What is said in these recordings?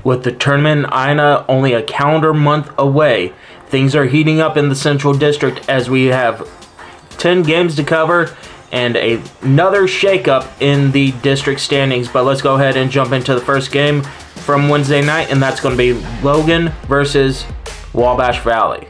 With the tournament in Ina only a calendar month away, things are heating up in the Central District as we have 10 games to cover and another shakeup in the district standings. But let's go ahead and jump into the first game from Wednesday night, and that's going to be Logan versus Wabash Valley.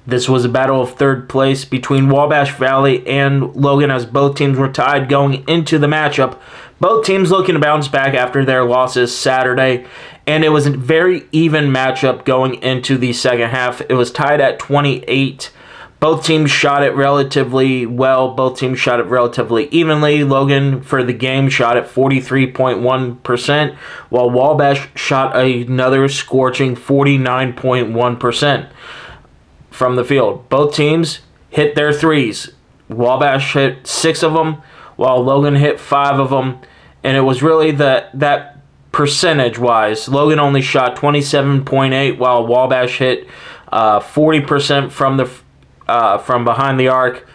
This was a battle of third place between Wabash Valley and Logan as both teams were tied going into the matchup. Both teams looking to bounce back after their losses Saturday, and it was a very even matchup going into the second half. It was tied at 28. Both teams shot it relatively well. Both teams shot it relatively evenly. Logan, for the game, shot at 43.1%, while Wabash shot another scorching 49.1% from the field. Both teams hit their threes. Wabash hit 6 of them, while Logan hit 5 of them. And it was really that percentage-wise. Logan only shot 27.8, while Wabash hit 40% from behind the arc.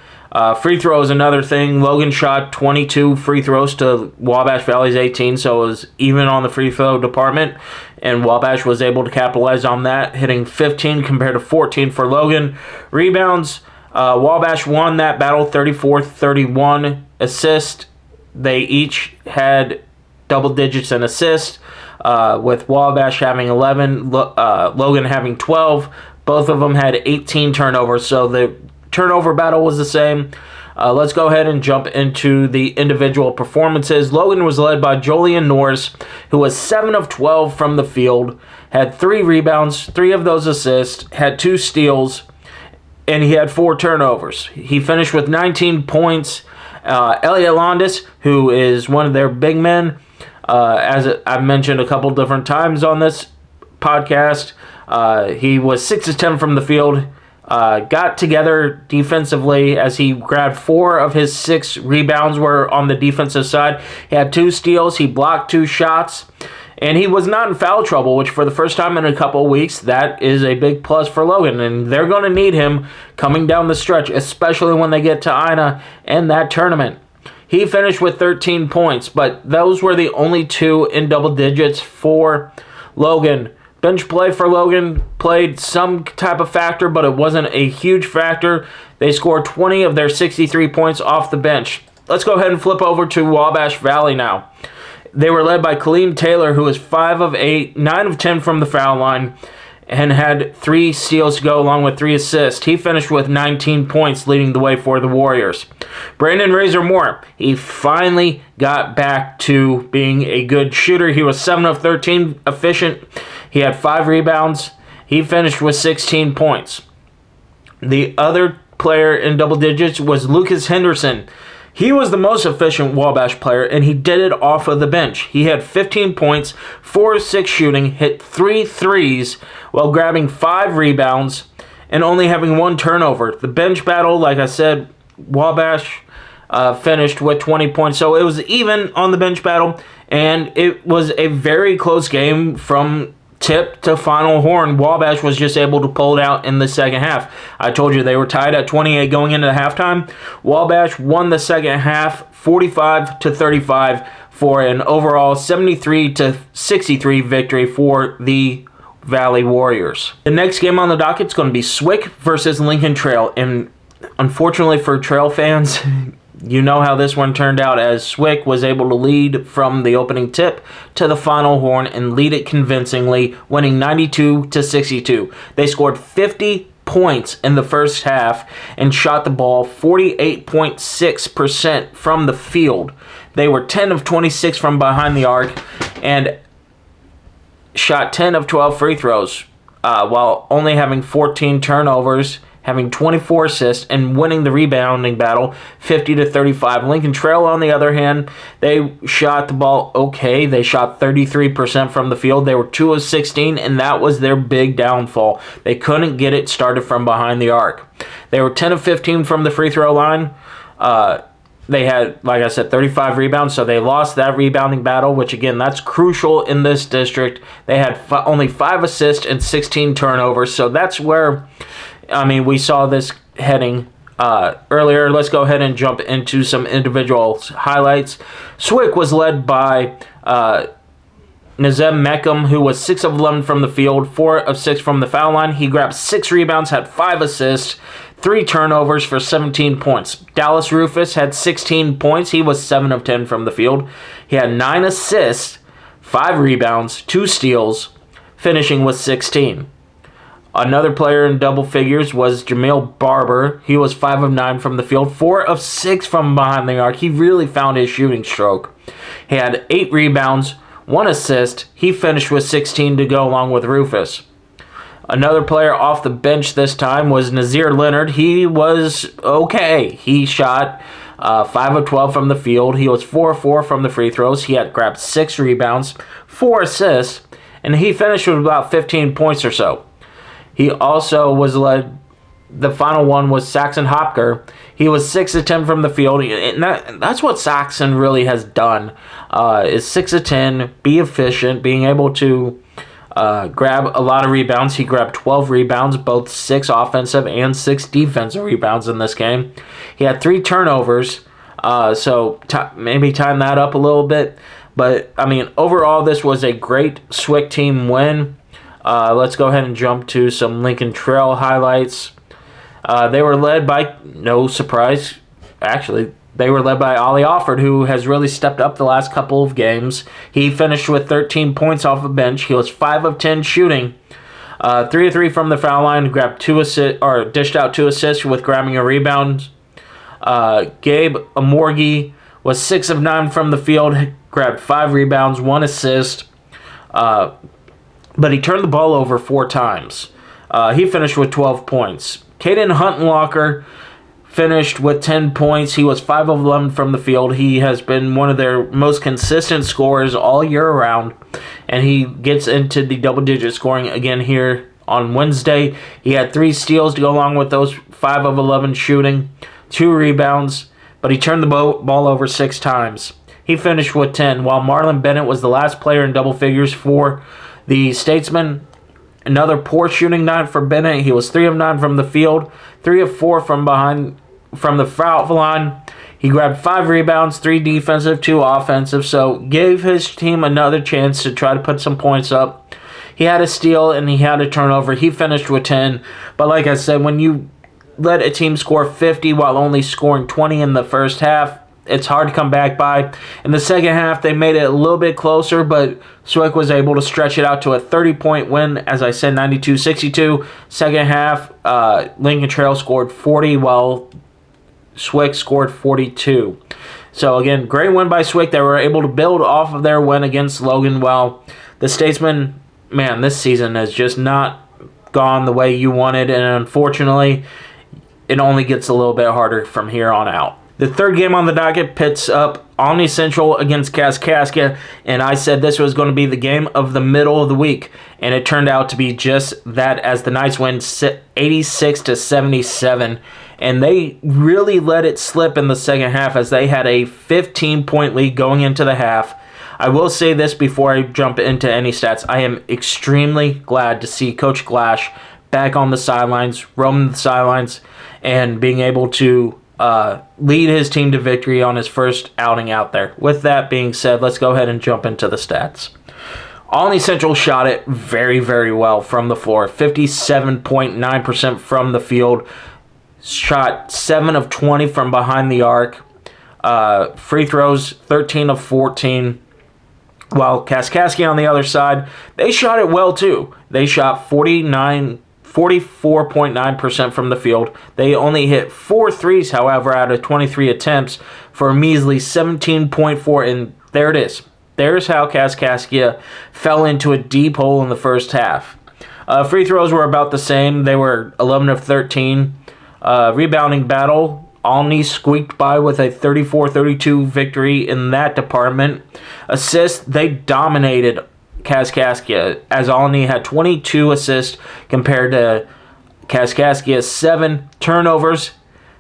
Free throw is another thing. Logan shot 22 free throws to Wabash Valley's 18, so it was even on the free throw department, and Wabash was able to capitalize on that, hitting 15 compared to 14 for Logan. Rebounds, Wabash won that battle 34-31. Assist, they each had double digits in assists, with Wabash having 11, Logan having 12. Both of them had 18 turnovers, so the turnover battle was the same. Let's go ahead and jump into the individual performances. Logan was led by Julian Norris, who was 7 of 12 from the field, had 3 rebounds, 3 of those assists, had 2 steals, and he had 4 turnovers. He finished with 19 points. Elliot Landis, who is one of their big men, as I've mentioned a couple different times on this podcast, he was 6 of 10 from the field. Got together defensively as he grabbed 4 of his 6 rebounds were on the defensive side. He had 2 steals. He blocked 2 shots. And he was not in foul trouble, which for the first time in a couple of weeks, that is a big plus for Logan. And they're going to need him coming down the stretch, especially when they get to Ina and that tournament. He finished with 13 points, but those were the only 2 in double digits for Logan. Bench play for Logan played some type of factor, but it wasn't a huge factor. They scored 20 of their 63 points off the bench. Let's go ahead and flip over to Wabash Valley now. They were led by Kaleem Taylor, who was 5 of 8, 9 of 10 from the foul line, and had 3 steals to go along with 3 assists. He finished with 19 points, leading the way for the Warriors. Brandon Razor Moore, he finally got back to being a good shooter. He was 7 of 13 efficient. He had 5 rebounds. He finished with 16 points. The other player in double digits was Lucas Henderson. He was the most efficient Wabash player, and he did it off of the bench. He had 15 points, 4 of 6 shooting, hit 3 threes while grabbing 5 rebounds and only having 1 turnover. The bench battle, like I said, Wabash finished with 20 points. So it was even on the bench battle, and it was a very close game from tip to final horn. Wabash was just able to pull it out in the second half. I told you they were tied at 28 going into the halftime. Wabash won the second half 45-35 for an overall 73-63 victory for the Valley Warriors. The next game on the docket is going to be SWIC versus Lincoln Trail, and unfortunately for Trail fans, you know how this one turned out, as SWIC was able to lead from the opening tip to the final horn and lead it convincingly, winning 92-62. They scored 50 points in the first half and shot the ball 48.6% from the field. They were 10 of 26 from behind the arc and shot 10 of 12 free throws, while only having 14 turnovers, having 24 assists, and winning the rebounding battle 50-35. Lincoln Trail, on the other hand, they shot the ball okay. They shot 33% from the field. They were 2 of 16, and that was their big downfall. They couldn't get it started from behind the arc. They were 10 of 15 from the free throw line. They had, like I said, 35 rebounds, so they lost that rebounding battle, which, again, that's crucial in this district. They had only 5 assists and 16 turnovers, so that's where, I mean, we saw this heading earlier. Let's go ahead and jump into some individual highlights. SWIC was led by Nazem Meckham, who was 6 of 11 from the field, 4 of 6 from the foul line. He grabbed 6 rebounds, had 5 assists, 3 turnovers for 17 points. Dallas Rufus had 16 points. He was 7 of 10 from the field. He had 9 assists, 5 rebounds, 2 steals, finishing with 16. Another player in double figures was Jamil Barber. He was 5 of 9 from the field, 4 of 6 from behind the arc. He really found his shooting stroke. He had 8 rebounds, 1 assist. He finished with 16 to go along with Rufus. Another player off the bench this time was Nazir Leonard. He was okay. He shot 5 of 12 from the field. He was 4 of 4 from the free throws. He had grabbed 6 rebounds, 4 assists, and he finished with about 15 points or so. He also was led, the final one was Saxon Hopker. He was 6 of 10 from the field, and that's what Saxon really has done, is 6 of 10, be efficient, being able to grab a lot of rebounds. He grabbed 12 rebounds, both 6 offensive and 6 defensive rebounds in this game. He had 3 turnovers, so maybe time that up a little bit. But, I mean, overall, this was a great SWIC team win. Let's go ahead and jump to some Lincoln Trail highlights. They were led by, no surprise, actually, they were led by Ollie Offord, who has really stepped up the last couple of games. He finished with 13 points off the bench. He was 5 of 10 shooting, 3 of 3 from the foul line, grabbed 2 assists, or dished out 2 assists with grabbing a rebound. Gabe Amorgi was 6 of 9 from the field, grabbed 5 rebounds, 1 assist. But he turned the ball over 4 times. He finished with 12 points. Caden Huntenlocker finished with 10 points. He was 5 of 11 from the field. He has been one of their most consistent scorers all year around, and he gets into the double-digit scoring again here on Wednesday. He had 3 steals to go along with those 5 of 11 shooting, 2 rebounds, but he turned the ball over 6 times. He finished with 10, while Marlon Bennett was the last player in double figures for the Statesman. Another poor shooting night for Bennett. He was 3 of 9 from the field, 3 of 4 from the foul line. He grabbed 5 rebounds, 3 defensive, 2 offensive, so gave his team another chance to try to put some points up. He had a steal and he had a turnover. He finished with 10. But like I said, when you let a team score 50 while only scoring 20 in the first half, it's hard to come back by. In the second half, they made it a little bit closer, but SWIC was able to stretch it out to a 30-point win. As I said, 92-62. Second half, Lincoln Trail scored 40, while SWIC scored 42. So, again, great win by SWIC. They were able to build off of their win against Logan, while the Statesmen, man, this season has just not gone the way you wanted, and unfortunately, it only gets a little bit harder from here on out. The third game on the docket pits up Olney Central against Kaskaskia, and I said this was going to be the game of the middle of the week, and it turned out to be just that, as the Knights win 86-77, and they really let it slip in the second half as they had a 15-point lead going into the half. I will say this before I jump into any stats. I am extremely glad to see Coach Glash back on the sidelines, roaming the sidelines, and being able to lead his team to victory on his first outing out there. With that being said, let's go ahead and jump into the stats. Olney Central shot it very, very well from the floor. 57.9% from the field. Shot 7 of 20 from behind the arc. Free throws, 13 of 14. While Kaskaskia on the other side, they shot it well too. They shot 44.9% from the field. They only hit 4 threes, however, out of 23 attempts for a measly 17.4, and there it is. There's how Kaskaskia fell into a deep hole in the first half. Free throws were about the same. They were 11 of 13. Rebounding battle, Olney squeaked by with a 34-32 victory in that department. Assists, they dominated Kaskaskia, as Olney had 22 assists compared to Kaskaskia's 7 turnovers.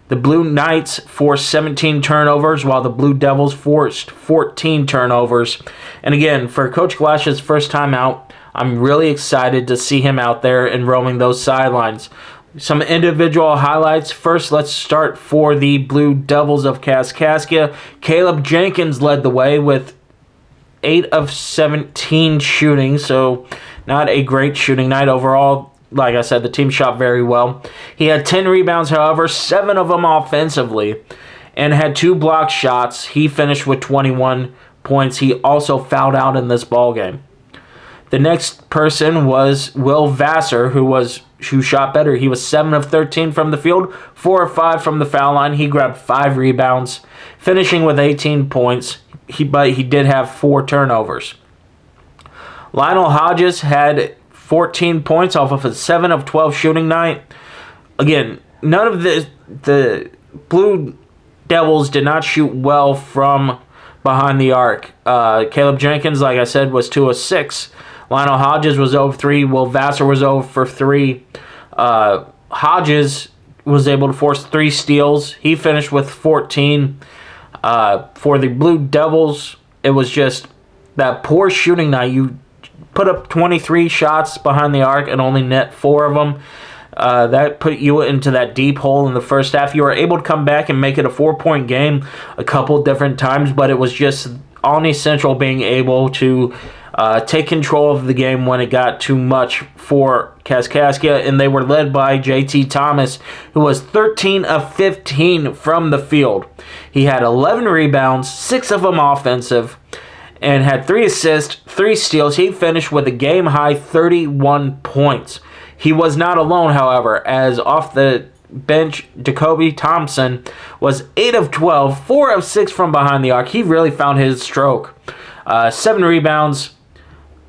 The Blue Knights forced 17 turnovers, while the Blue Devils forced 14 turnovers. And again, for Coach Glash's first time out, I'm really excited to see him out there and roaming those sidelines. Some individual highlights. First, let's start for the Blue Devils of Kaskaskia. Caleb Jenkins led the way with 8 of 17 shooting, so not a great shooting night overall. Like I said, the team shot very well. He had 10 rebounds, however, 7 of them offensively, and had 2 blocked shots. He finished with 21 points. He also fouled out in this ball game. The next person was Will Vassar, who shot better. He was 7 of 13 from the field, 4 of 5 from the foul line. He grabbed 5 rebounds, finishing with 18 points. But he did have 4 turnovers. Lionel Hodges had 14 points off of a 7 of 12 shooting night. Again, none of the Blue Devils did not shoot well from behind the arc. Caleb Jenkins, like I said, was 2 of 6. Lionel Hodges was 0 of 3. Will Vassar was 0 for 3. Hodges was able to force 3 steals. He finished with 14. For the Blue Devils, it was just that poor shooting night. You put up 23 shots behind the arc and only net 4 of them. That put you into that deep hole in the first half. You were able to come back and make it a 4-point game a couple different times, but it was just Olney Central being able to take control of the game when it got too much for Kaskaskia, and they were led by JT Thomas, who was 13 of 15 from the field. He had 11 rebounds, 6 of them offensive, and had 3 assists, 3 steals. He finished with a game-high 31 points. He was not alone, however, as off the bench, Jacoby Thompson was 8 of 12, 4 of 6 from behind the arc. He really found his stroke. 7 rebounds,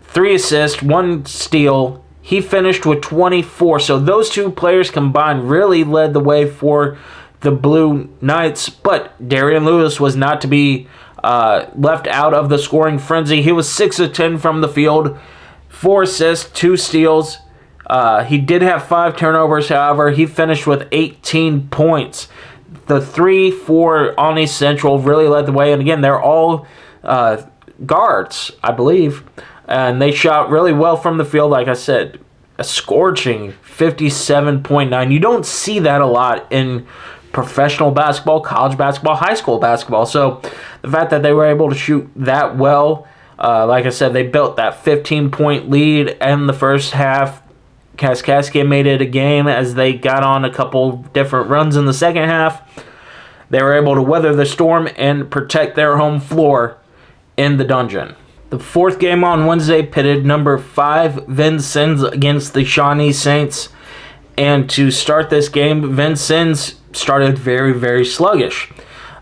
3 assists, 1 steal. He finished with 24. So those 2 players combined really led the way for the Blue Knights. But Darian Lewis was not to be left out of the scoring frenzy. He was 6 of 10 from the field, 4 assists, 2 steals. He did have 5 turnovers, however. He finished with 18 points. The 3 for Olney Central really led the way. And again, they're all guards, I believe. And they shot really well from the field. Like I said, a scorching 57.9. You don't see that a lot in professional basketball, college basketball, high school basketball. So the fact that they were able to shoot that well, like I said, they built that 15-point lead in the first half. Kaskaskia made it a game as they got on a couple different runs in the second half. They were able to weather the storm and protect their home floor in the dungeon. The 4th game on Wednesday pitted number 5 Vincennes against the Shawnee Saints. And to start this game, Vincennes started very, very sluggish.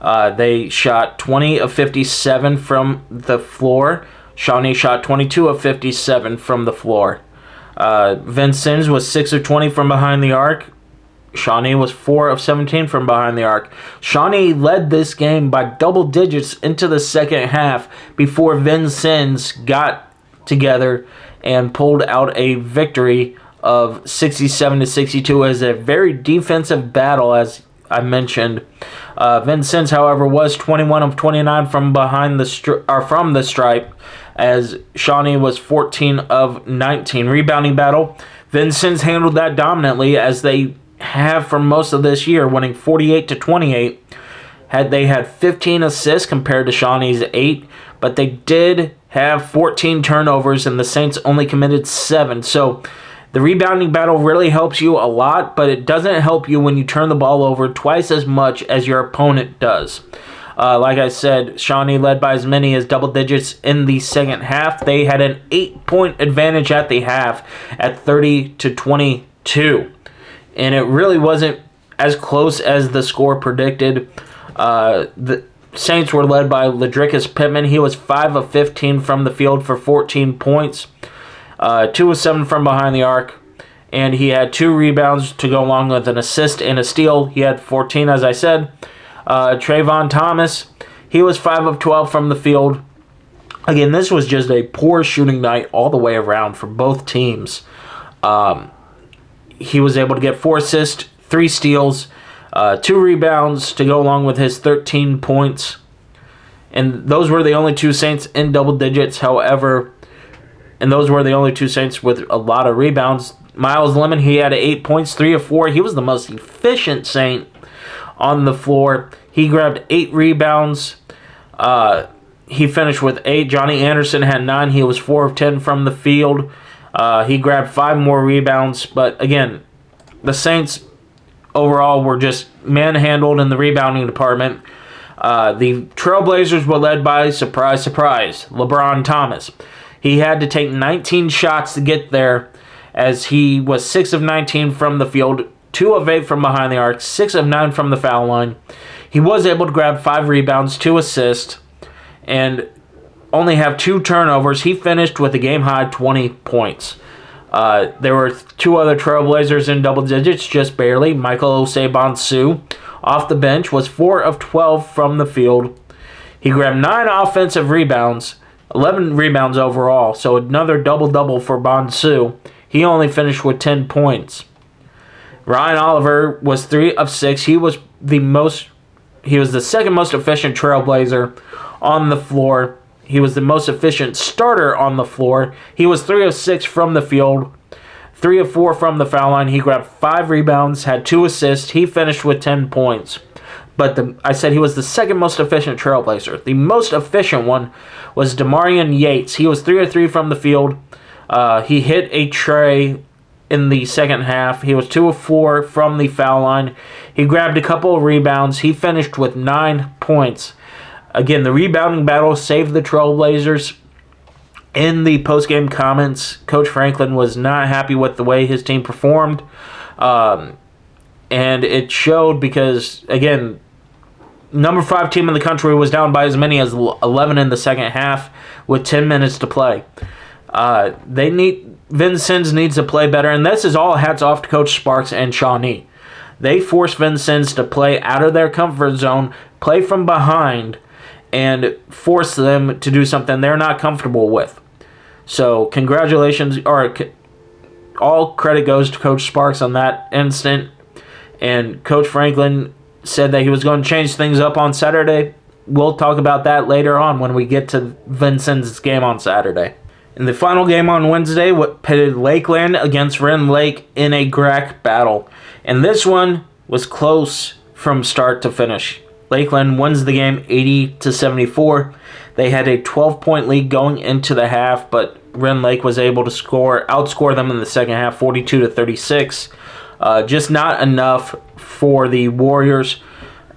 They shot 20 of 57 from the floor. Shawnee shot 22 of 57 from the floor. Vincennes was 6 of 20 from behind the arc. Shawnee was 4 of 17 from behind the arc. Shawnee led this game by double digits into the second half before Vincennes got together and pulled out a victory of 67-62 as a very defensive battle, as I mentioned. Vincennes, however, was 21 of 29 from behind from the stripe, as Shawnee was 14 of 19. Rebounding battle, Vincennes handled that dominantly, as they have for most of this year, winning 48-28. They had 15 assists compared to Shawnee's 8, but they did have 14 turnovers, and the Saints only committed 7. So the rebounding battle really helps you a lot, but it doesn't help you when you turn the ball over twice as much as your opponent does. Like I said, Shawnee led by as many as double digits in the second half. They had an 8-point advantage at the half at 30-22. And it really wasn't as close as the score predicted. The Saints were led by Ladricus Pittman. He was 5 of 15 from the field for 14 points. 2 of 7 from behind the arc. And he had 2 rebounds to go along with an assist and a steal. He had 14, as I said. Trayvon Thomas, he was 5 of 12 from the field. Again, this was just a poor shooting night all the way around for both teams. He was able to get 4 assists, 3 steals, 2 rebounds to go along with his 13 points. And those were the only 2 Saints in double digits, however, and those were the only 2 Saints with a lot of rebounds. Miles Lemon, he had 8 points, 3 of 4. He was the most efficient Saint on the floor. He grabbed 8 rebounds. he finished with 8. Johnny Anderson had 9. He was 4 of 10 from the field. He grabbed 5 more rebounds. But again, the Saints overall were just manhandled in the rebounding department. The Trailblazers were led by, surprise, surprise, LeBron Thomas. He had to take 19 shots to get there, as he was 6 of 19 from the field, 2 of 8 from behind the arc, 6 of 9 from the foul line. He was able to grab 5 rebounds, 2 assists, and only have 2 turnovers. He finished with a game-high 20 points. There were 2 other Trailblazers in double digits, just barely. Michael Osei-Bonsu, off the bench, was 4 of 12 from the field. He grabbed 9 offensive rebounds, 11 rebounds overall, so another double-double for Bonsu. He only finished with 10 points. Ryan Oliver was 3 of 6. He was the second most efficient Trailblazer on the floor. He was the most efficient starter on the floor. He was 3 of 6 from the field, 3 of 4 from the foul line. He grabbed 5 rebounds, had 2 assists. He finished with 10 points. But I said he was the second most efficient Trailblazer. The most efficient one was Demarion Yates. He was 3 of 3 from the field. He hit a tray in the second half. He was 2 of 4 from the foul line. He grabbed a couple of rebounds. He finished with 9 points. Again, the rebounding battle saved the Trailblazers. In the post-game comments, Coach Franklin was not happy with the way his team performed. And it showed because, again, number 5 team in the country was down by as many as 11 in the second half with 10 minutes to play. Vincennes needs to play better, and this is all hats off to Coach Sparks and Shawnee. They forced Vincennes to play out of their comfort zone, play from behind, and force them to do something they're not comfortable with. So congratulations, or all credit goes to Coach Sparks on that instant. And Coach Franklin said that he was going to change things up on Saturday. We'll talk about that later on when we get to Vincennes' game on Saturday. In the final game on Wednesday, what pitted Lakeland against Rend Lake in a GRAC battle. And this one was close from start to finish. Lakeland wins the game 80-74. They had a 12-point lead going into the half, but Rend Lake was able to outscore them in the second half, 42-36. Just not enough for the Warriors.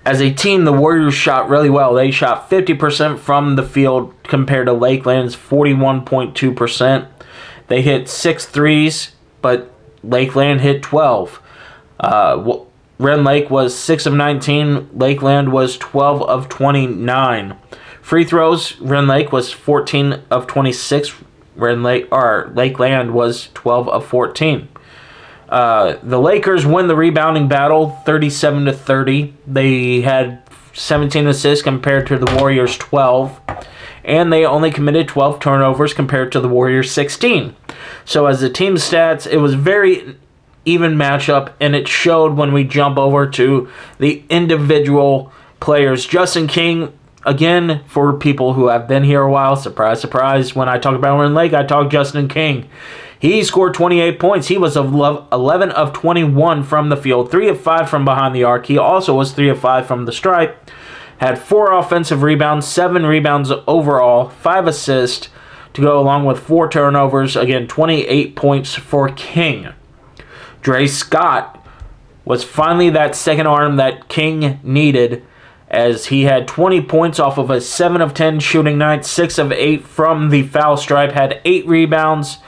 As a team, the Warriors shot really well. They shot 50% from the field compared to Lakeland's 41.2%. They hit 6 threes, but Lakeland hit 12. Rend Lake was 6 of 19. Lakeland was 12 of 29. Free throws, Rend Lake was 14 of 26. Lakeland was 12 of 14. The Lakers win the rebounding battle 37-30. They had 17 assists compared to the Warriors' 12. And they only committed 12 turnovers compared to the Warriors' 16. So as the team stats, it was very even matchup, and it showed when we jump over to the individual players. Justin King, again, for people who have been here a while, surprise, surprise, when I talk about Rend Lake, I talk Justin King. He scored 28 points. He was 11 of 21 from the field, 3 of 5 from behind the arc. He also was 3 of 5 from the stripe. Had 4 offensive rebounds, 7 rebounds overall, 5 assists to go along with 4 turnovers. Again, 28 points for King. Dre Scott was finally that second arm that King needed, as he had 20 points off of a 7 of 10 shooting night, 6 of 8 from the foul stripe, had 8 rebounds,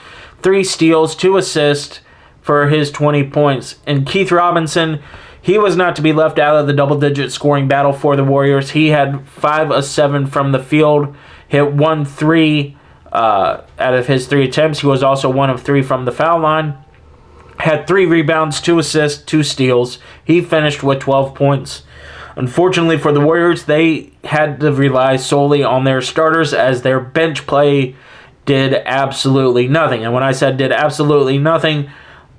3 steals, 2 assists for his 20 points. And Keith Robinson, he was not to be left out of the double-digit scoring battle for the Warriors. He had 5 of 7 from the field, hit 1 3 out of his 3 attempts. He was also 1 of 3 from the foul line. Had 3 rebounds, 2 assists, 2 steals. He finished with 12 points. Unfortunately for the Warriors, they had to rely solely on their starters, as their bench play did absolutely nothing. And when I said did absolutely nothing,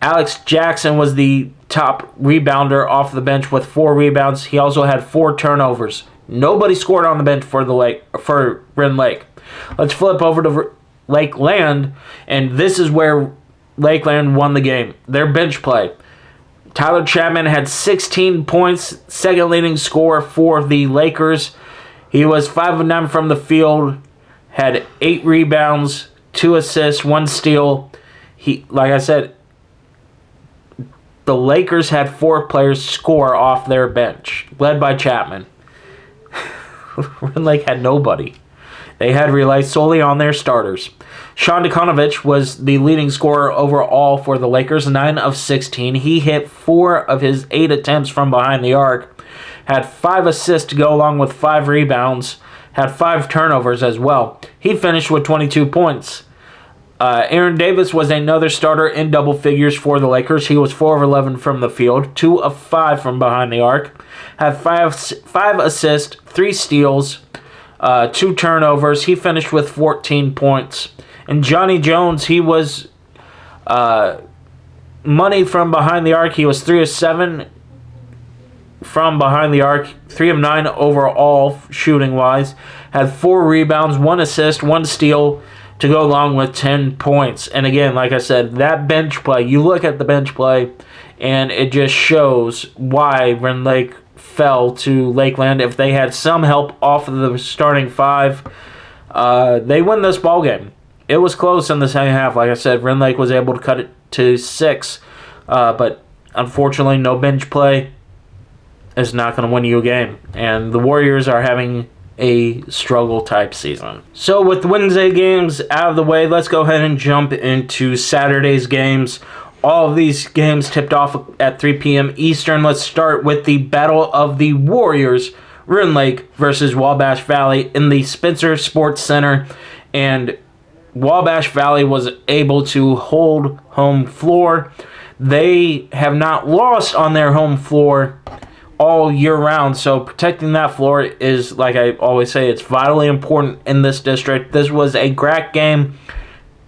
Alex Jackson was the top rebounder off the bench with 4 rebounds. He also had 4 turnovers. Nobody scored on the bench for Rend Lake. Let's flip over to Lakeland, and this is where Lakeland won the game. Their bench play. Tyler Chapman had 16 points, second leading scorer for the Lakers. He was 5 of 9 from the field, had 8 rebounds, 2 assists, 1 steal. Like I said, the Lakers had 4 players score off their bench, led by Chapman. Rend Lake had nobody. They had relied solely on their starters. Sean Dekonovich was the leading scorer overall for the Lakers, 9 of 16. He hit 4 of his 8 attempts from behind the arc, had 5 assists to go along with 5 rebounds, had 5 turnovers as well. He finished with 22 points. Aaron Davis was another starter in double figures for the Lakers. He was 4 of 11 from the field, 2 of 5 from behind the arc, had 5 assists, 3 steals, 2 turnovers. He finished with 14 points. And Johnny Jones, he was money from behind the arc. He was 3 of 7 from behind the arc, 3 of 9 overall shooting-wise. Had 4 rebounds, 1 assist, 1 steal to go along with 10 points. And again, like I said, that bench play, you look at the bench play, and it just shows why Rend Lake fell to Lakeland. If they had some help off of the starting 5, they win this ball game. It was close in the second half. Like I said, Rend Lake was able to cut it to 6, but unfortunately, no bench play is not going to win you a game. And the Warriors are having a struggle-type season. So with Wednesday games out of the way, let's go ahead and jump into Saturday's games. All of these games tipped off at 3 p.m. Eastern. Let's start with the Battle of the Warriors, Rend Lake versus Wabash Valley in the Spencer Sports Center. And Wabash Valley was able to hold home floor. They have not lost on their home floor all year round, so protecting that floor is, like I always say, it's vitally important in this district. This was a GRAC game,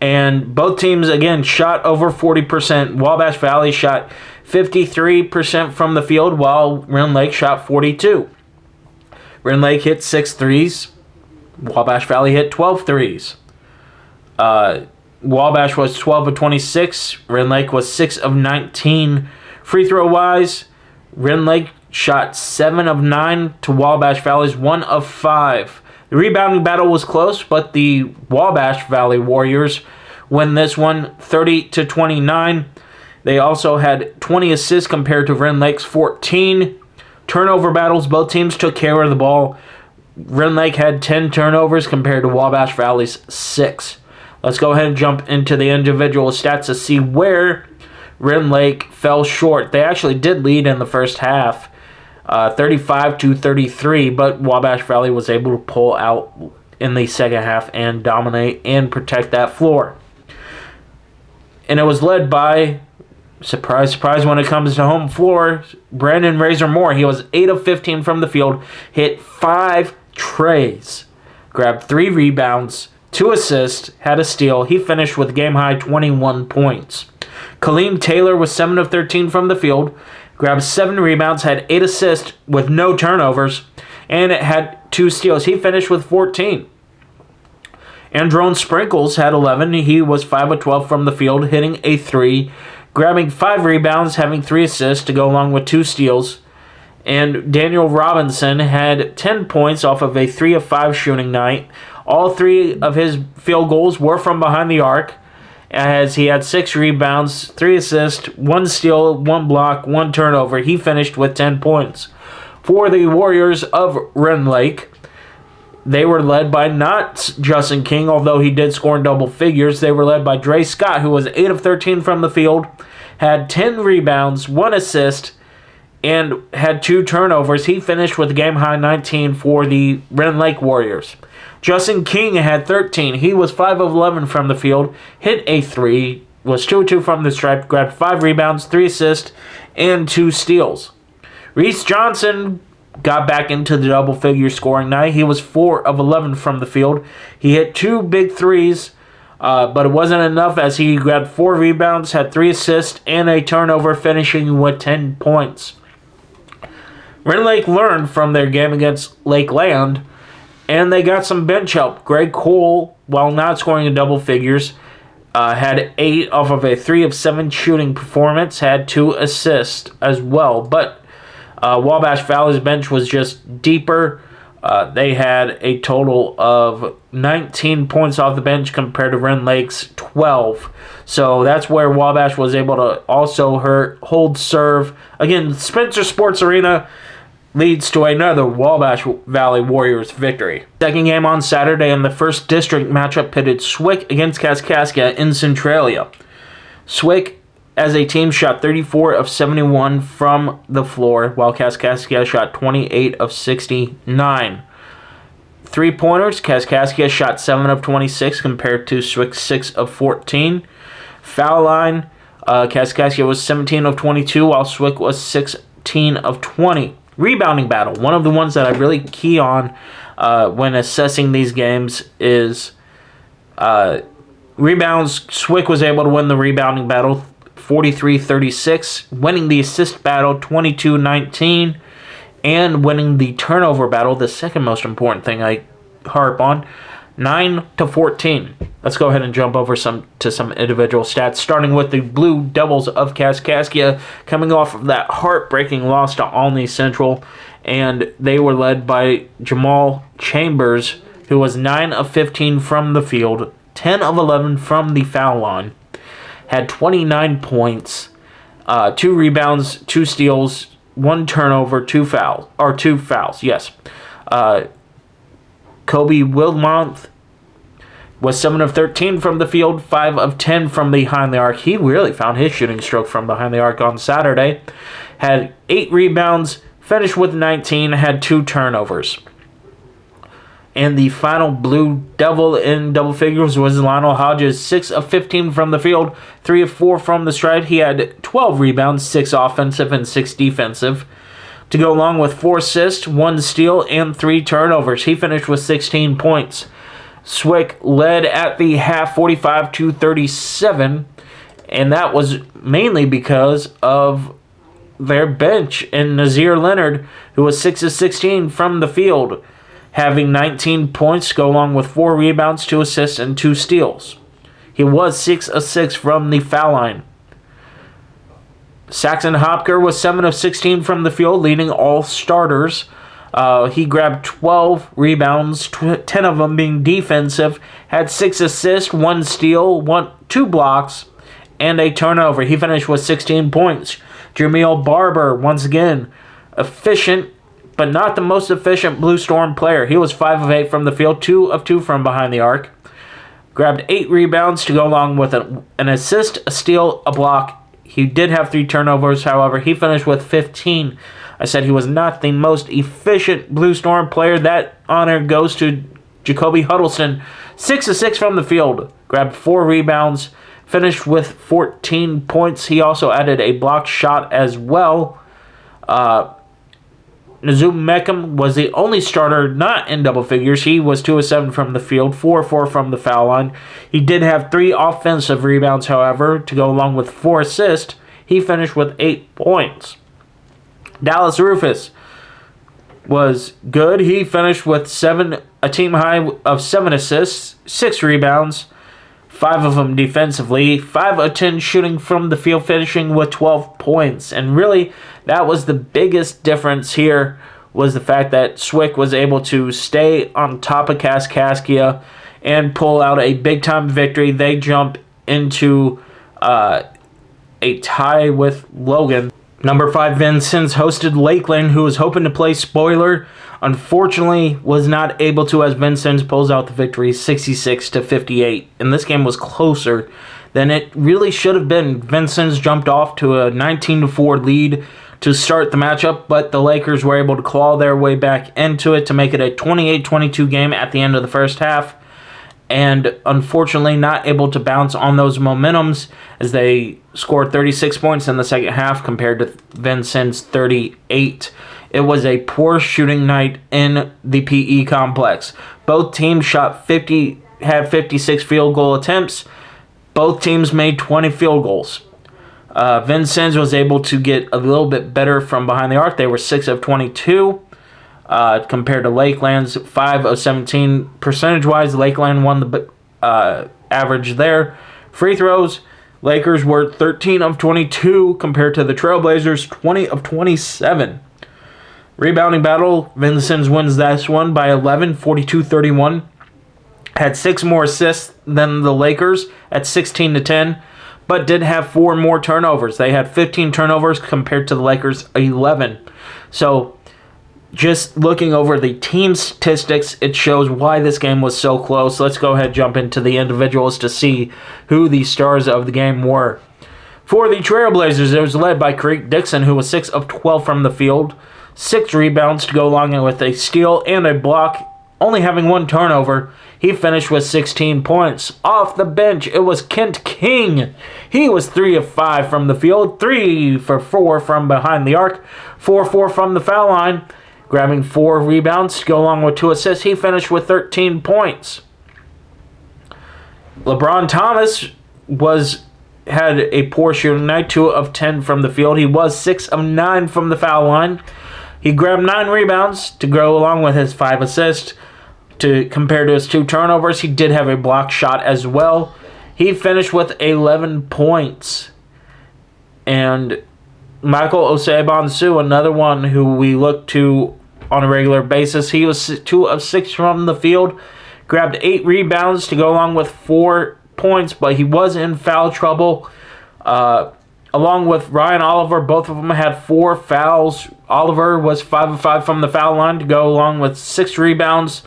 and both teams, again, shot over 40%. Wabash Valley shot 53% from the field, while Rend Lake shot 42%. Rend Lake hit 6 threes. Wabash Valley hit 12 threes. Wabash was 12 of 26. Rend Lake was 6 of 19. Free throw-wise, Rend Lake shot 7 of 9 to Wabash Valley's 1 of 5. The rebounding battle was close, but the Wabash Valley Warriors win this one 30-29. They also had 20 assists compared to Rend Lake's 14. Turnover battles, both teams took care of the ball. Rend Lake had 10 turnovers compared to Wabash Valley's 6. Let's go ahead and jump into the individual stats to see where Rend Lake fell short. They actually did lead in the first half, 35-33, but Wabash Valley was able to pull out in the second half and dominate and protect that floor. And it was led by, surprise, surprise, when it comes to home floor, Brandon Razor Moore. He was 8 of 15 from the field, hit 5 trays, grabbed 3 rebounds, 2 assists, had a steal. He finished with game-high 21 points. Kaleem Taylor was 7 of 13 from the field, grabbed 7 rebounds, had 8 assists with no turnovers, and it had 2 steals. He finished with 14. Androne Sprinkles had 11. He was 5 of 12 from the field, hitting a 3, grabbing 5 rebounds, having 3 assists to go along with 2 steals. And Daniel Robinson had 10 points off of a 3 of 5 shooting night. All 3 of his field goals were from behind the arc, as he had 6 rebounds, 3 assists, 1 steal, 1 block, 1 turnover. He finished with 10 points. For the Warriors of Rend Lake, they were led by not Justin King, although he did score in double figures. They were led by Dre Scott, who was 8 of 13 from the field, had 10 rebounds, 1 assist, and had 2 turnovers. He finished with a game-high 19 for the Rend Lake Warriors. Justin King had 13. He was 5 of 11 from the field, hit a 3, was 2 of 2 from the stripe, grabbed 5 rebounds, 3 assists, and 2 steals. Reese Johnson got back into the double-figure scoring night. He was 4 of 11 from the field. He hit 2 big threes, but it wasn't enough as he grabbed 4 rebounds, had 3 assists, and a turnover, finishing with 10 points. Rend Lake learned from their game against Lakeland, and they got some bench help. Greg Cole, while not scoring in double figures, had 8 off of a 3 of 7 shooting performance, had 2 assists as well. But Wabash Valley's bench was just deeper. They had a total of 19 points off the bench compared to Rend Lake's 12. So that's where Wabash was able to also hold serve. Again, Spencer Sports Arena leads to another Wabash Valley Warriors victory. Second game on Saturday in the first district matchup pitted SWIC against Kaskaskia in Centralia. SWIC as a team shot 34 of 71 from the floor, while Kaskaskia shot 28 of 69. 3-pointers, Kaskaskia shot 7 of 26 compared to SWIC 6 of 14. Foul line, Kaskaskia was 17 of 22, while SWIC was 16 of 20. Rebounding battle, one of the ones that I really key on when assessing these games is rebounds. SWIC was able to win the rebounding battle 43-36, winning the assist battle 22-19, and winning the turnover battle, the second most important thing I harp on, 9-14. Let's go ahead and jump over to some individual stats, starting with the Blue Devils of Kaskaskia, coming off of that heartbreaking loss to Olney Central, and they were led by Jamal Chambers, who was 9 of 15 from the field, 10 of 11 from the foul line, had 29 points, 2 rebounds, 2 steals, 1 turnover, 2 fouls. Yes. Kobe Wilmont was 7 of 13 from the field, 5 of 10 from behind the arc. He really found his shooting stroke from behind the arc on Saturday. Had 8 rebounds, finished with 19, had 2 turnovers. And the final Blue Devil in double figures was Lionel Hodges, 6 of 15 from the field, 3 of 4 from the stride. He had 12 rebounds, 6 offensive and 6 defensive, to go along with 4 assists, 1 steal, and 3 turnovers. He finished with 16 points. SWIC led at the half 45-37, and that was mainly because of their bench and Nazir Leonard, who was 6 of 16 from the field, having 19 points, go along with 4 rebounds, 2 assists, and 2 steals. He was 6 of 6 from the foul line. Saxon Hopker was 7 of 16 from the field, leading all starters. He grabbed 12 rebounds, 10 of them being defensive, had 6 assists, 1 steal, 2 blocks, and a turnover. He finished with 16 points. Jermiel Barber, once again, efficient, but not the most efficient Blue Storm player. He was 5 of 8 from the field, 2 of 2 from behind the arc. Grabbed 8 rebounds to go along with an assist, a steal, a block. He did have 3 turnovers, however. He finished with 15. I said he was not the most efficient Blue Storm player. That honor goes to Jacoby Huddleston, 6 of 6 from the field. Grabbed 4 rebounds, finished with 14 points. He also added a blocked shot as well. Nazum Meckham was the only starter not in double figures. He was 2 of 7 from the field, 4 of 4 from the foul line. He did have 3 offensive rebounds, however, to go along with 4 assists. He finished with 8 points. Dallas Rufus was good. He finished with a team high of 7 assists, 6 rebounds, 5 of them defensively, 5 of 10 shooting from the field, finishing with 12 points. And really, that was the biggest difference here, was the fact that SWIC was able to stay on top of Kaskaskia and pull out a big-time victory. They jump into a tie with Logan. Number 5, Vincennes hosted Lakeland, who was hoping to play spoiler. Unfortunately, was not able to, as Vincennes pulls out the victory 66-58. And this game was closer than it really should have been. Vincennes jumped off to a 19-4 lead to start the matchup, but the Lakers were able to claw their way back into it to make it a 28-22 game at the end of the first half. And unfortunately not able to bounce on those momentums, as they scored 36 points in the second half compared to Vincennes' 38. It was a poor shooting night in the PE complex. Both teams had 56 field goal attempts. Both teams made 20 field goals. Vincennes was able to get a little bit better from behind the arc. They were 6 of 22. Compared to Lakeland's 5 of 17. Percentage-wise, Lakeland won the average there. Free throws, Lakers were 13 of 22 compared to the Trailblazers' 20 of 27. Rebounding battle, Vincennes wins this one by 11, 42-31. Had 6 more assists than the Lakers at 16-10, but did have 4 more turnovers. They had 15 turnovers compared to the Lakers' 11. So, just looking over the team statistics, it shows why this game was so close. Let's go ahead and jump into the individuals to see who the stars of the game were. For the Trailblazers, it was led by Creek Dixon, who was 6 of 12 from the field, 6 rebounds to go along with a steal and a block, only having 1 turnover. He finished with 16 points. Off the bench, it was Kent King. He was 3 of 5 from the field, 3 for 4 from behind the arc, 4-4 from the foul line, grabbing 4 rebounds to go along with 2 assists. He finished with 13 points. LeBron Thomas had a poor shooting night, 2 of 10 from the field. He was 6 of 9 from the foul line. He grabbed 9 rebounds to go along with his 5 assists. Compared to his 2 turnovers, he did have a block shot as well. He finished with 11 points. And Michael Osei-Bonsu, another one who we look to on a regular basis, he was 2 of 6 from the field, grabbed 8 rebounds to go along with 4 points, but he was in foul trouble. Along with Ryan Oliver, both of them had 4 fouls. Oliver was 5 of 5 from the foul line to go along with 6 rebounds,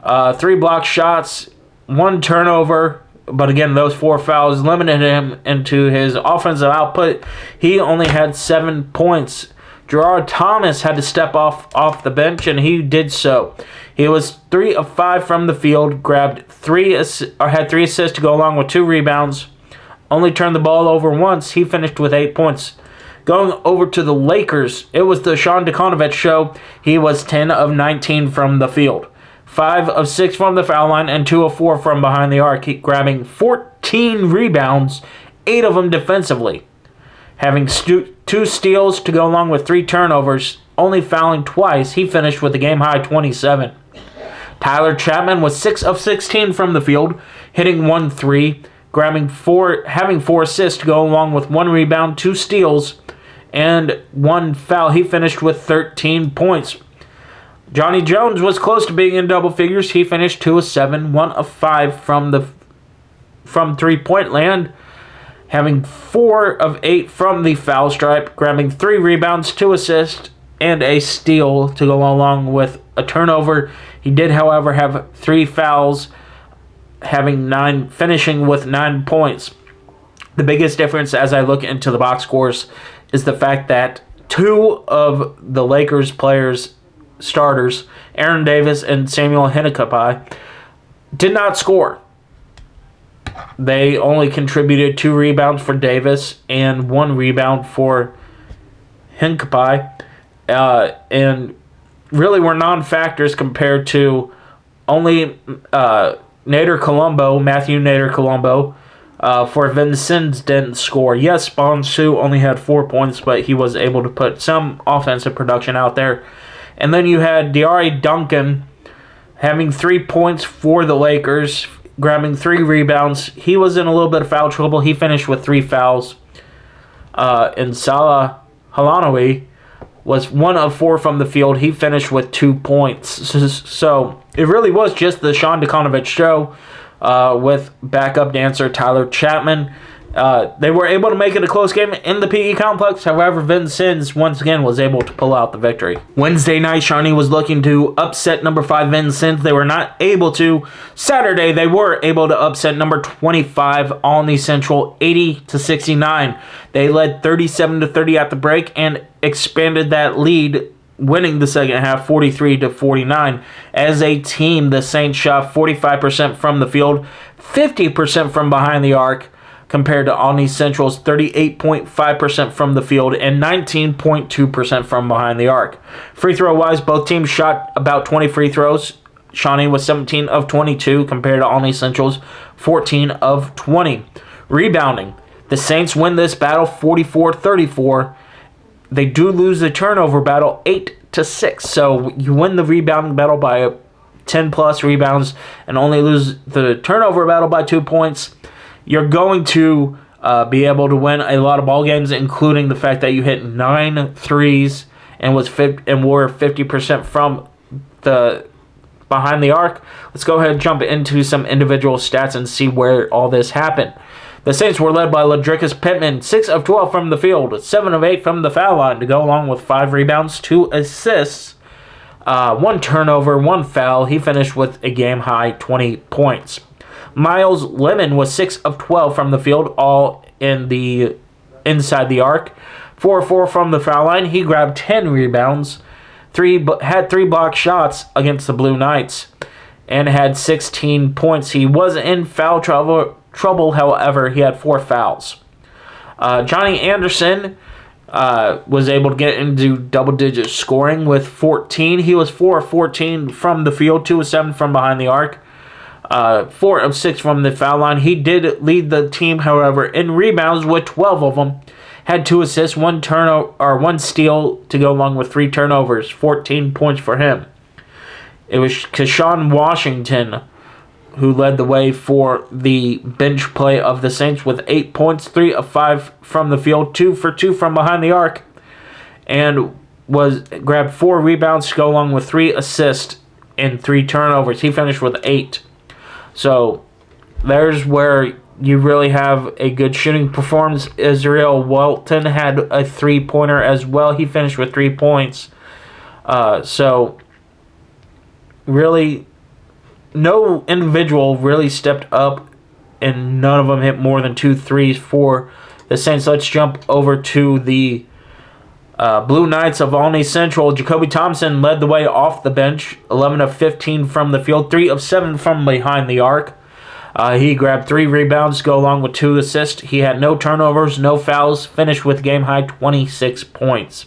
3 block shots, 1 turnover. But again, those 4 fouls limited him into his offensive output. He only had 7 points. Gerard Thomas had to step off the bench, and he did so. He was 3 of 5 from the field, had 3 assists to go along with 2 rebounds. Only turned the ball over once. He finished with 8 points. Going over to the Lakers, it was the Sean Dekonovich show. He was 10 of 19 from the field, 5 of 6 from the foul line, and 2 of 4 from behind the arc, grabbing 14 rebounds, 8 of them defensively. Having 2 steals to go along with 3 turnovers, only fouling twice, he finished with a game-high 27. Tyler Chapman was 6 of 16 from the field, hitting 1 3, having 4 assists to go along with 1 rebound, 2 steals, and 1 foul. He finished with 13 points. Johnny Jones was close to being in double figures. He finished 2 of 7, 1 of 5 from 3-point land, having 4 of 8 from the foul stripe, grabbing 3 rebounds, 2 assists, and a steal to go along with a turnover. He did, however, have 3 fouls, finishing with 9 points. The biggest difference as I look into the box scores is the fact that 2 of the Lakers players, starters, Aaron Davis and Samuel Hincapié, did not score. They only contributed 2 rebounds for Davis and 1 rebound for Hincapié, and really were non-factors compared to only Matthew Nader Colombo for Vincennes didn't score. Yes, Bonsu only had 4 points, but he was able to put some offensive production out there. And then you had De'Ari Duncan having 3 points for the Lakers, grabbing 3 rebounds. He was in a little bit of foul trouble. He finished with 3 fouls. And Salah Halanoui was 1 of 4 from the field. He finished with 2 points. So it really was just the Sean Dekonovich show with backup dancer Tyler Chapman. They were able to make it a close game in the PE complex. However, Vincennes once again was able to pull out the victory. Wednesday night, Shawnee was looking to upset number 5 Vincennes. They were not able to. Saturday, they were able to upset number 25 Olney Central 80-69. They led 37-30 at the break and expanded that lead, winning the second half 43-49. As a team, the Saints shot 45% from the field, 50% from behind the arc, compared to Olney Central's 38.5% from the field and 19.2% from behind the arc. Free throw-wise, both teams shot about 20 free throws. Shawnee was 17 of 22 compared to Olney Central's 14 of 20. Rebounding. The Saints win this battle 44-34. They do lose the turnover battle 8-6. So you win the rebounding battle by 10-plus rebounds and only lose the turnover battle by 2 points. You're going to be able to win a lot of ball games, including the fact that you hit 9 threes and were 50% from the behind the arc. Let's go ahead and jump into some individual stats and see where all this happened. The Saints were led by Ladricus Pittman, 6 of 12 from the field, 7 of 8 from the foul line, to go along with 5 rebounds, 2 assists, 1 turnover, 1 foul. He finished with a game-high 20 points. Miles Lemon was 6 of 12 from the field, all inside the arc. 4 of 4 from the foul line. He grabbed 10 rebounds, had 3 blocked shots against the Blue Knights, and had 16 points. He was in foul trouble, however. He had 4 fouls. Johnny Anderson was able to get into double-digit scoring with 14. He was 4 of 14 from the field, 2 of 7 from behind the arc, 4 of 6 from the foul line. He did lead the team, however, in rebounds with 12 of them. Had 2 assists, 1 steal to go along with 3 turnovers, 14 points for him. It was Keshawn Washington who led the way for the bench play of the Saints with 8 points, 3 of 5 from the field, 2 for 2 from behind the arc, and grabbed 4 rebounds to go along with 3 assists and 3 turnovers. He finished with 8. So there's where you really have a good shooting performance. Israel Walton had a 3-pointer as well. He finished with 3 points. So really, no individual really stepped up, and none of them hit more than 2 threes for the Saints. Let's jump over to the Blue Knights of Olney Central. Jacoby Thompson led the way off the bench, 11 of 15 from the field, 3 of 7 from behind the arc. He grabbed 3 rebounds to go along with 2 assists. He had no turnovers, no fouls, finished with game-high 26 points.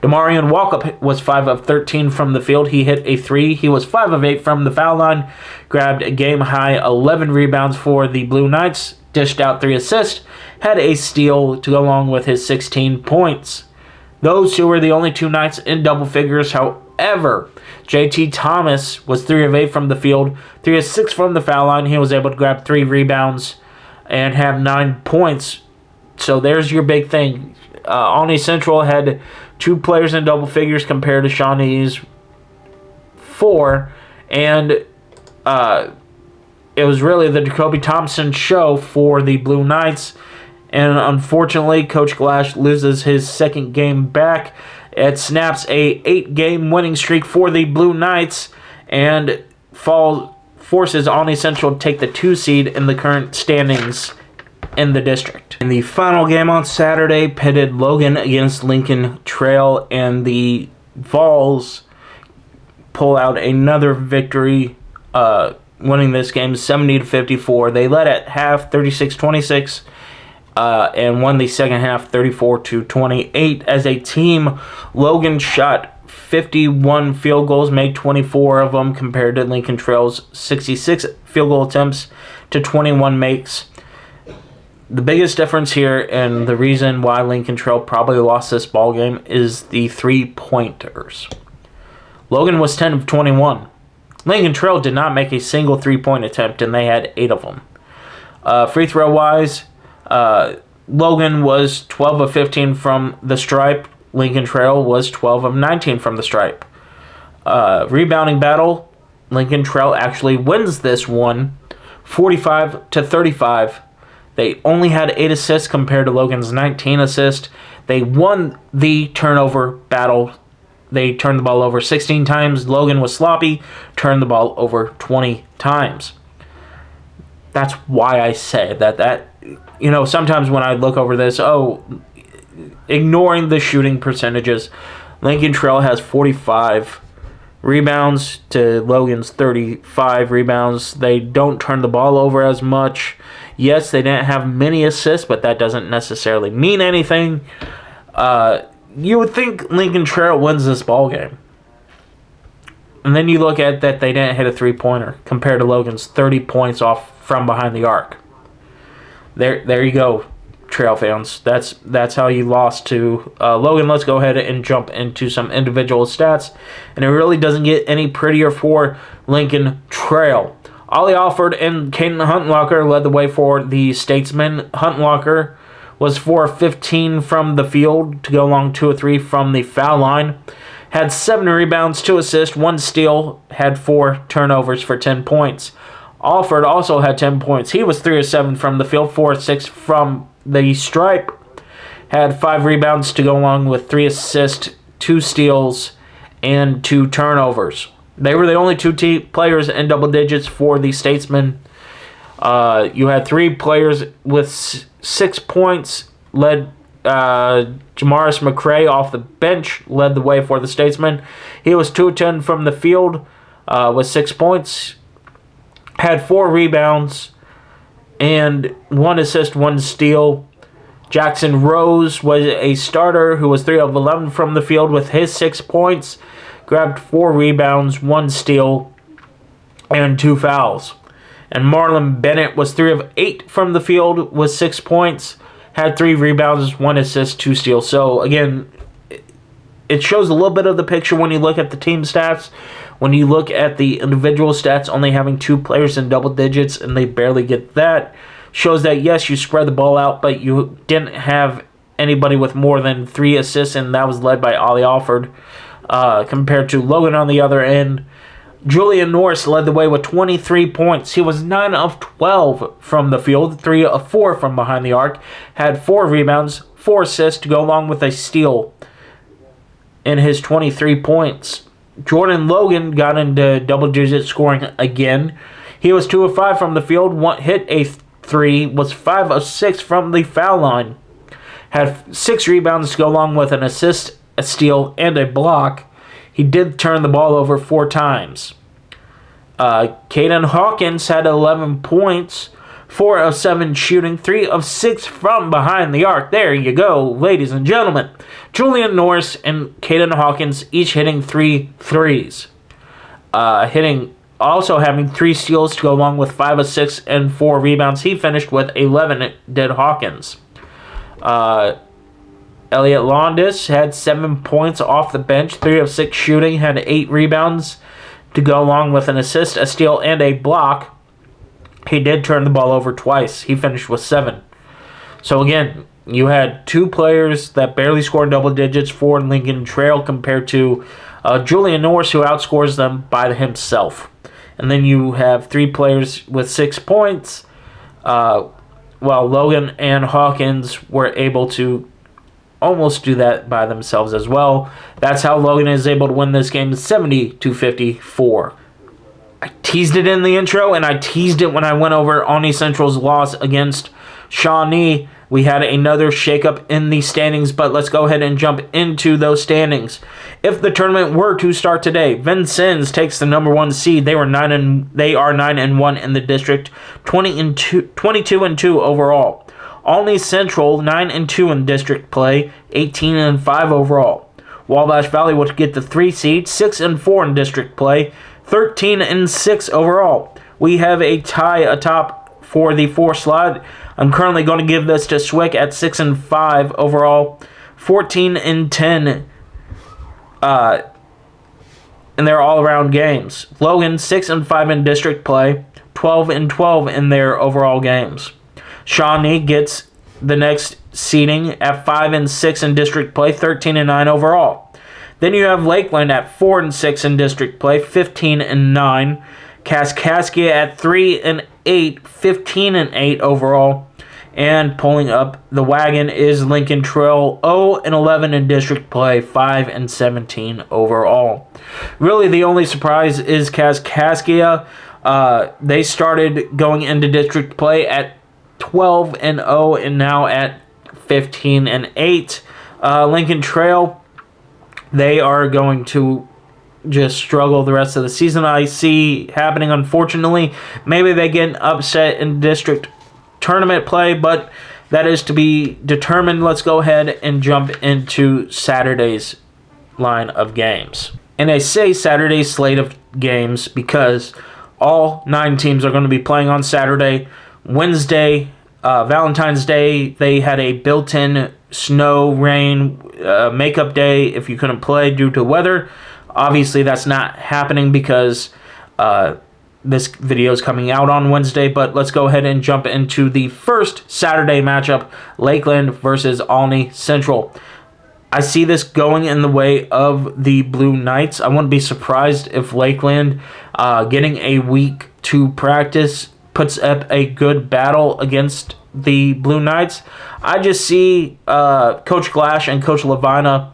Demarion Walkup was 5 of 13 from the field. He hit a 3. He was 5 of 8 from the foul line, grabbed a game-high 11 rebounds for the Blue Knights, dished out 3 assists, had a steal to go along with his 16 points. Those 2 were the only 2 Knights in double figures. However, JT Thomas was 3 of 8 from the field, 3 of 6 from the foul line. He was able to grab 3 rebounds and have 9 points. So there's your big thing. Olney Central had 2 players in double figures compared to Shawnee's 4, and it was really the Jacoby Thompson show for the Blue Knights. And unfortunately, Coach Glash loses his 2nd game back. It snaps a 8-game winning streak for the Blue Knights and forces Olney Central to take the 2 seed in the current standings in the district. In the final game on Saturday pitted Logan against Lincoln Trail, and the Vols pull out another victory, winning this game 70-54. They led at half 36-26. And won the second half 34-28. As a team, Logan shot 51 field goals, made 24 of them, compared to Lincoln Trail's 66 field goal attempts to 21 makes. The biggest difference here, and the reason why Lincoln Trail probably lost this ball game, is the 3-pointers. Logan was 10 of 21. Lincoln Trail did not make a single 3-point attempt, and they had 8 of them. Free throw wise, Logan was 12 of 15 from the stripe. Lincoln Trail was 12 of 19 from the stripe. Rebounding battle, Lincoln Trail actually wins this one 45-35. They only had 8 assists compared to Logan's 19 assists. They won the turnover battle. They turned the ball over 16 times. Logan was sloppy, turned the ball over 20 times. That's why I say that sometimes when I look over this, ignoring the shooting percentages, Lincoln Trail has 45 rebounds to Logan's 35 rebounds. They don't turn the ball over as much. Yes, they didn't have many assists, but that doesn't necessarily mean anything. You would think Lincoln Trail wins this ball game. And then you look at that they didn't hit a 3-pointer compared to Logan's 30 points off from behind the arc. There you go, Trail fans. That's how you lost to Logan. Let's go ahead and jump into some individual stats. And it really doesn't get any prettier for Lincoln Trail. Ollie Alford and Caden Huntlocker led the way for the Statesmen. Huntlocker was 4 of 15 from the field to go along 2 of 3 from the foul line. Had 7 rebounds, 2 assists, 1 steal, had 4 turnovers for 10 points. Alford also had 10 points. He was 3 of 7 from the field, 4 of 6 from the stripe. Had 5 rebounds to go along with 3 assists, 2 steals, and 2 turnovers. They were the only 2 players in double digits for the Statesmen. You had 3 players with 6 points, led Jamaris McCray off the bench, led the way for the Statesmen. He was 2 of 10 from the field with 6 points, had 4 rebounds, and 1 assist, 1 steal. Jackson Rose was a starter who was 3 of 11 from the field with his 6 points, grabbed 4 rebounds, 1 steal, and 2 fouls. And Marlon Bennett was 3 of 8 from the field with 6 points, had 3 rebounds, 1 assist, 2 steals. So, again, it shows a little bit of the picture when you look at the team stats. When you look at the individual stats, only having 2 players in double digits, and they barely get that, shows that, yes, you spread the ball out, but you didn't have anybody with more than 3 assists, and that was led by Ollie Alford, compared to Logan on the other end. Julian Norris led the way with 23 points. He was 9 of 12 from the field, 3 of 4 from behind the arc, had 4 rebounds, 4 assists to go along with a steal in his 23 points. Jordan Logan got into double-digit scoring again. He was 2 of 5 from the field, hit a 3, was 5 of 6 from the foul line. Had 6 rebounds to go along with an assist, a steal, and a block. He did turn the ball over 4 times. Caden Hawkins had 11 points, 4 of 7 shooting, 3 of 6 from behind the arc. There you go, ladies and gentlemen. Julian Norris and Caden Hawkins each hitting 3 threes. Also having 3 steals to go along with 5 of 6 and 4 rebounds. He finished with 11, did Hawkins. Elliot Londis had 7 points off the bench, 3 of 6 shooting, had 8 rebounds to go along with an assist, a steal, and a block. He did turn the ball over twice. He finished with 7. So again, you had 2 players that barely scored double digits for Lincoln Trail compared to Julian Norris, who outscores them by himself. And then you have 3 players with 6 points, while Logan and Hawkins were able to almost do that by themselves as well. That's how Logan is able to win this game 70-54. I teased it in the intro, and I teased it when I went over Olney Central's loss against Shawnee. We had another shakeup in the standings, but let's go ahead and jump into those standings. If the tournament were to start today, Vincennes takes the number 1 seed. They are 9-1 in the district, 22-2 overall. Olney Central 9-2 in district play, 18-5 overall. Wabash Valley would get the 3 seed, 6-4 in district play, 13-6 overall. We have a tie atop for the 4 slot. I'm currently going to give this to SWIC at 6-5 overall, 14-10 in their all-around games. Logan 6-5 in district play, 12-12 in their overall games. Shawnee gets the next seeding at 5-6 in district play, 13-9 overall. Then you have Lakeland at 4-6 in district play, 15-9. Kaskaskia at 3-8, 15-8 overall. And pulling up the wagon is Lincoln Trail, 0-11 in district play, 5-17 overall. Really, the only surprise is Kaskaskia. They started going into district play at 12-0 and now at 15-8. Lincoln Trail, they are going to just struggle the rest of the season. I see happening, unfortunately. Maybe they get upset in district tournament play, but that is to be determined. Let's go ahead and jump into Saturday's line of games. And I say Saturday's slate of games because all 9 teams are going to be playing on Saturday. Wednesday, Valentine's Day, they had a built-in snow, rain, makeup day if you couldn't play due to weather. Obviously, that's not happening because this video is coming out on Wednesday, but let's go ahead and jump into the first Saturday matchup, Lakeland versus Olney Central. I see this going in the way of the Blue Knights. I wouldn't be surprised if Lakeland, getting a week to practice, puts up a good battle against the Blue Knights. I just see Coach Glash and Coach Levina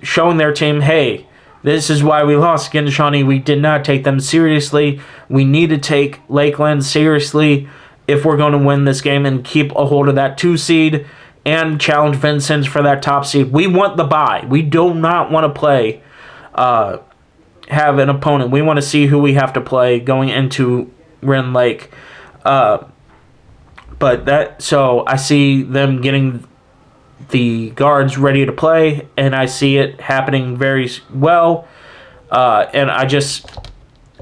showing their team, hey, this is why we lost against Shawnee. We did not take them seriously. We need to take Lakeland seriously if we're going to win this game and keep a hold of that 2 seed and challenge Vincennes for that top seed. We want the bye. We do not want to play, have an opponent. We want to see who we have to play going into Rend Lake. So I see them getting the guards ready to play, and I see it happening very well. And I just,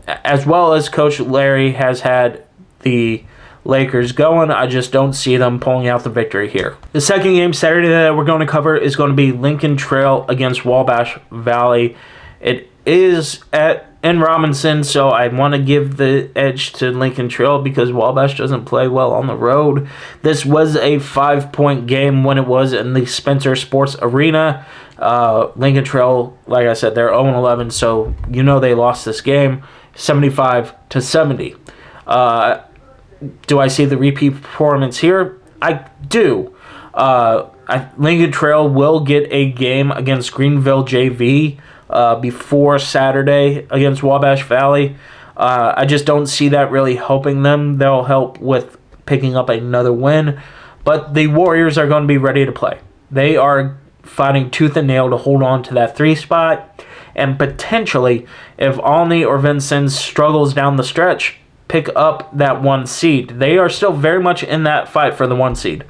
as well as Coach Larry has had the Lakers going, I just don't see them pulling out the victory here. The second game Saturday that we're going to cover is going to be Lincoln Trail against Wabash Valley. It is in Robinson, so I want to give the edge to Lincoln Trail because Wabash doesn't play well on the road. This was a 5-point game when it was in the Spencer Sports Arena. Lincoln Trail, like I said, they're 0-11, so you know they lost this game 75-70. Do I see the repeat performance here? I do. Lincoln Trail will get a game against Greenville JV before Saturday against Wabash Valley. I just don't see that really helping them. They'll help with picking up another win. But the Warriors are going to be ready to play. They are fighting tooth and nail to hold on to that 3 spot. And potentially, if Olney or Vincennes struggles down the stretch, pick up that 1 seed. They are still very much in that fight for the 1 seed.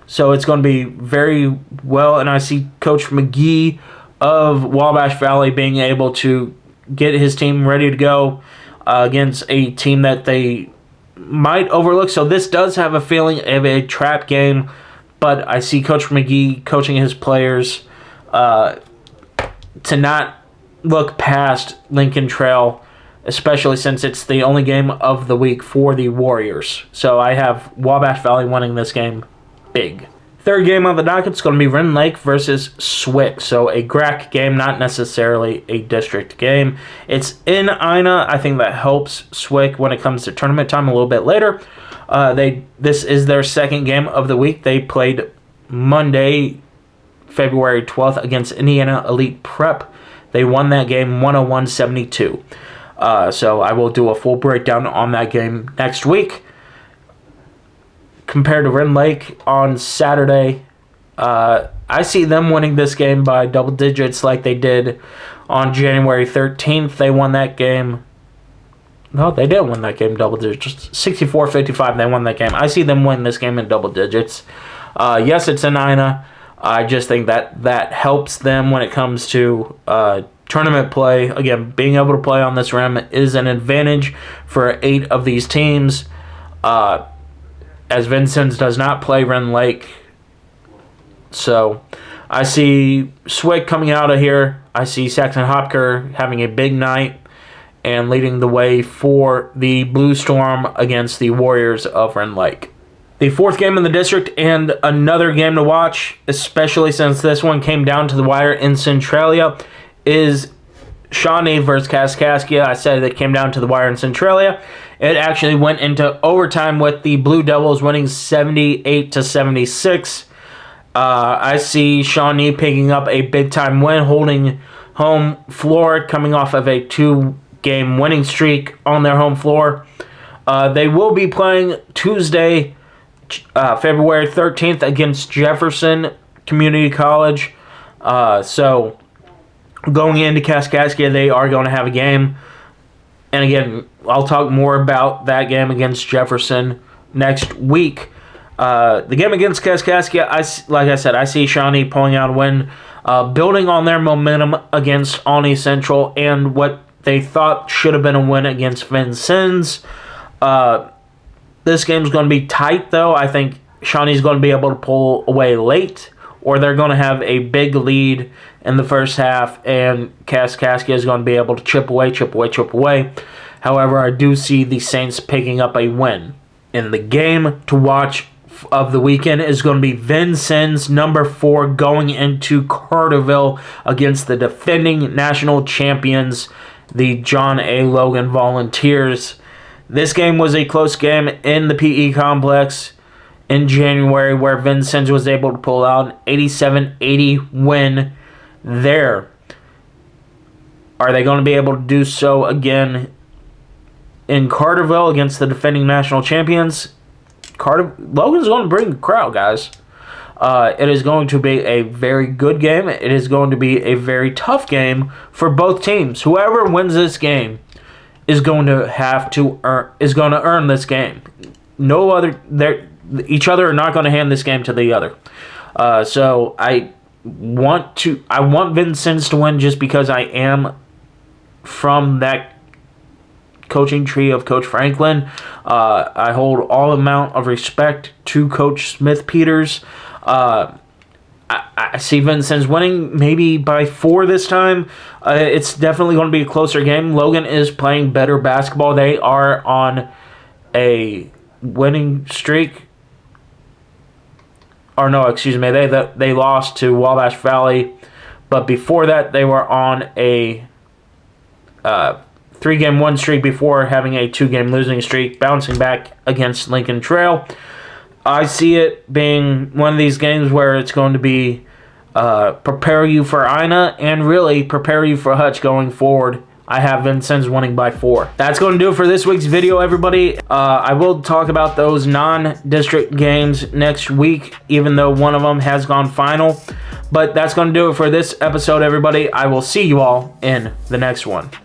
So it's going to be very well, and I see Coach McGee of Wabash Valley being able to get his team ready to go against a team that they might overlook. So this does have a feeling of a trap game, but I see Coach McGee coaching his players to not look past Lincoln Trail, especially since it's the only game of the week for the Warriors. So I have Wabash Valley winning this game big. Third game on the docket is going to be Rend Lake versus SWIC. So a GRAC game, not necessarily a district game. It's in Ina. I think that helps SWIC when it comes to tournament time a little bit later. This is their second game of the week. They played Monday, February 12th against Indiana Elite Prep. They won that game 101-72. So I will do a full breakdown on that game next week. Compared to Rend Lake on Saturday, I see them winning this game by double digits like they did on January 13th. They won that game. No, they didn't win that game double digits. 64-55, they won that game. I see them win this game in double digits. Yes, it's in Ina. I just think that helps them when it comes to tournament play. Again, being able to play on this rim is an advantage for 8 of these teams. As Vincennes does not play Rend Lake. So I see SWIC coming out of here. I see Saxon Hopker having a big night and leading the way for the Blue Storm against the Warriors of Rend Lake. The fourth game in the district and another game to watch, especially since this one came down to the wire in Centralia, is Shawnee versus Kaskaskia. I said it came down to the wire in Centralia. It actually went into overtime with the Blue Devils winning 78-76. I see Shawnee picking up a big-time win, holding home floor, coming off of a 2-game winning streak on their home floor. They will be playing Tuesday, February 13th against Jefferson Community College. So going into Kaskaskia, they are going to have a game. And again, I'll talk more about that game against Jefferson next week. The game against Kaskaskia, like I said, I see Shawnee pulling out a win, building on their momentum against Olney Central and what they thought should have been a win against Vincennes. This game's going to be tight, though. I think Shawnee's going to be able to pull away late, or they're going to have a big lead in the first half, and Kaskaskia is going to be able to chip away. However, I do see the Saints picking up a win. And the game to watch of the weekend is going to be Vincennes, number 4, going into Carterville against the defending national champions, the John A. Logan Volunteers. This game was a close game in the PE complex in January, where Vincennes was able to pull out an 87-80 win there. Are they going to be able to do so again in Carterville against the defending national champions? Logan's going to bring the crowd, guys. It is going to be a very good game. It is going to be a very tough game for both teams. Whoever wins this game is going to earn this game. Each other are not going to hand this game to the other. So I want Vincennes to win just because I am from that coaching tree of Coach Franklin. I hold all amount of respect to Coach Smith-Peters. I see Vincennes winning maybe by 4 this time. It's definitely going to be a closer game. Logan is playing better basketball. They are on a winning streak. Or no, excuse me. They lost to Wabash Valley. But before that, they were on a 3-game win streak before having a 2-game losing streak, bouncing back against Lincoln Trail. I see it being one of these games where it's going to be prepare you for Ina and really prepare you for Hutch going forward. I have Vincennes winning by 4. That's going to do it for this week's video, everybody. I will talk about those non-district games next week, even though one of them has gone final. But that's going to do it for this episode, everybody. I will see you all in the next one.